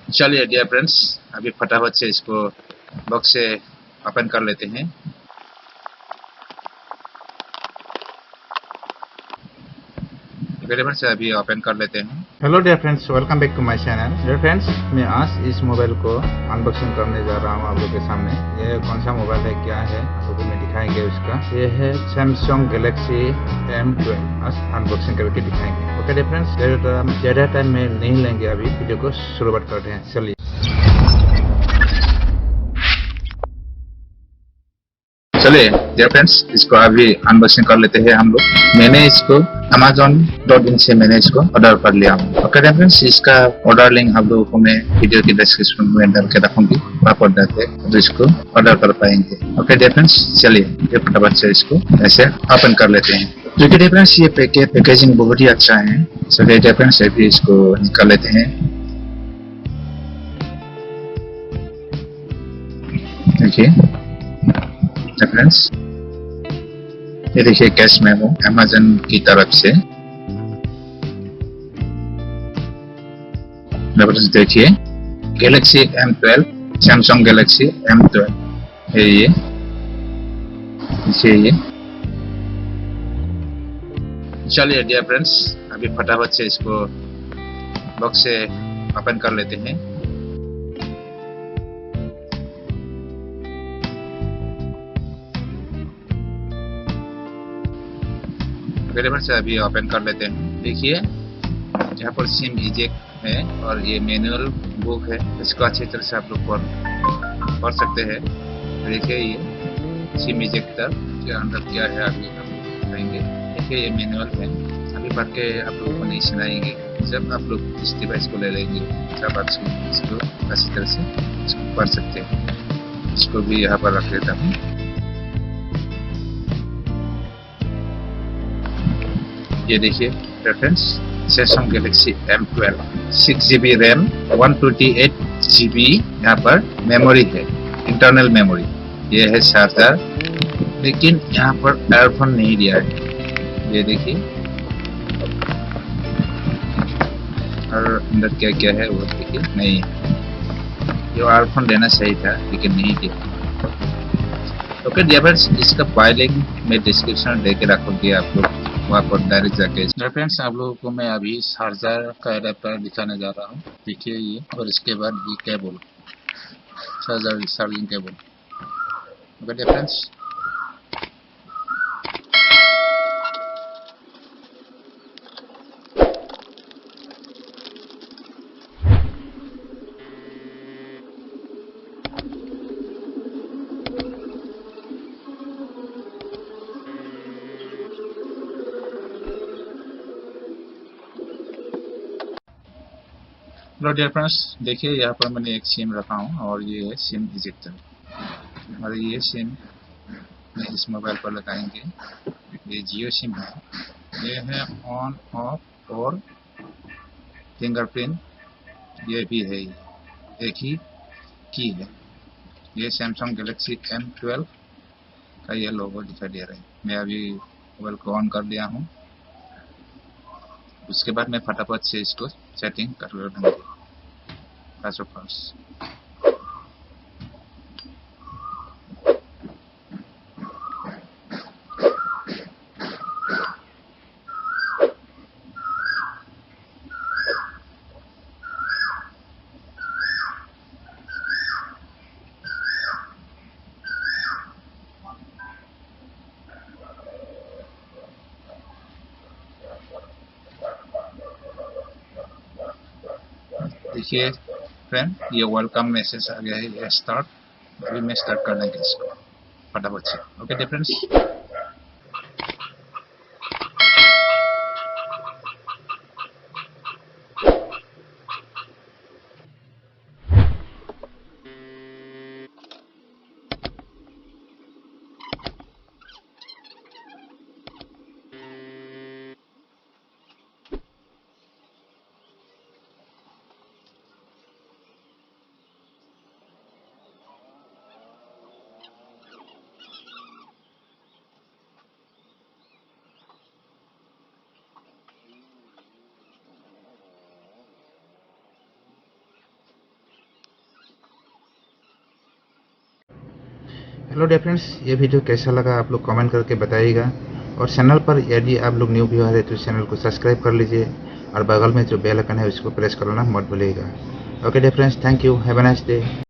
चलिए dear friends, अभी फटाफट से इसको बॉक्स से ओपन कर लेते हैं। से अभी ओपन कर लेते हैं। Hello dear friends, welcome back to my channel. Dear friends, मैं आज इस मोबाइल को अनबॉक्सिंग करने जा रहा हूँ आप लोग के सामने। ये कौन सा मोबाइल है, क्या है, आप लोगों में दिखाएंगे उसका। ये है सैमसंग गैलेक्सी M12। आज अनबॉक्सिंग करके दिखाएंगे। ओके डियर फ्रेंड्स, ज़्यादा टाइम में नहीं लेंगे, अभी वीडियो को शुरुआत करते हैं। चलिए डियर फ्रेंड्स, इसको अभी अनबॉक्सिंग कर लेते हैं हम लोग। मैंने इसको Amazon.in से मैंने इसको ऑर्डर कर लिया। ओके डियर फ्रेंड्स, इसका ऑर्डर लिंक आप लोगों को मैं वीडियो की डिस्क्रिप्शन में डाल के रखूंगी, वहाँ पर जाके तो इसको ऑर्डर कर पाएंगे। ओके डियर फ्रेंड्स, चलिए फटाफट से इसको ऐसे ओपन कर लेते हैं। क्योंकि डियर फ्रेंड्स, ये पैकेजिंग बहुत ही अच्छा है। चलिए डियर फ्रेंड्स, अभी इसको निकाल लेते हैं। देखिए फ्रेंड्स, ये देखिए कैश मेमो अमेज़न की तरफ से। देखिए Galaxy M12, Samsung Galaxy M12 है ये। चलिए डियर फ्रेंड्स, अभी फटाफट से इसको बॉक्स से ओपन कर लेते हैं। से अभी ओपन कर लेते हैं। देखिए यहाँ पर सिम इजेक्ट है और ये मैनुअल बुक है। इसको अच्छी तरह से आप लोग पढ़ सकते हैं। देखिए ये सिम इजेक्टर के अंदर क्या है अभी हम बताएंगे। देखिए ये मैनुअल है, अभी पढ़ के आप लोगों को नहीं सुनाएंगे। जब आप लोग इस डिवाइस को ले लेंगे तब आप इसको अच्छी तरह से इसको पढ़ सकते हैं। इसको भी यहाँ पर रख देता हूँ। ये देखिए reference, Samsung Galaxy M12, 6GB RAM, 128GB यहाँ पर मेमोरी है, इंटरनल मेमोरी। ये है चार्जर, लेकिन यहाँ पर एयरफोन नहीं दिया है। ये देखिए, और अंदर क्या क्या है वो देखिए, नहीं ये एयरफोन देना सही था लेकिन नहीं दिया। ओके डियर फ्रेंड्स, इसका फाइल लिंक मैं डिस्क्रिप्शन दे के रखूंगी, आप लोग वहाँ पर डायरेक्ट जाके। फ्रेंड्स, आप लोगों को मैं अभी चार्जर का एडेप्टर दिखाने जा रहा हूँ। देखिए ये, और इसके बाद ये cable, charger charging cable. Okay dear friends, hello dear friends, देखिए यहाँ पर मैंने एक सिम रखा हूँ और ये है सिम इजेक्टर। और ये सिम मैं इस मोबाइल पर लगाएंगे। ये जियो सिम है। ये है ऑन ऑफ और फिंगरप्रिंट, ये भी है। एक ही की है। ये सैमसंग गैलेक्सी M12 का ये लोगो दिखाई दे रहा है। मैं अभी मोबाइल को ऑन कर लिया हूँ। उसके बाद मैं फटाफट से इसको सेटिंग कर लूँगा। फर्स्ट ऑफ फर्स्ट देखिए फ्रेंड, ये वेलकम मैसेज आ गया है, ये स्टार्ट। अभी मैं स्टार्ट कर देंगे इसको फटाफट से। Okay friends, hello dear friends, ये वीडियो कैसा लगा आप लोग कमेंट करके बताइएगा। और चैनल पर यदि आप लोग न्यू व्यूअर है तो चैनल को सब्सक्राइब कर लीजिए और बगल में जो बेल आइकन है उसको प्रेस करना मत भूलिएगा। Okay dear friends, thank you, have a nice day.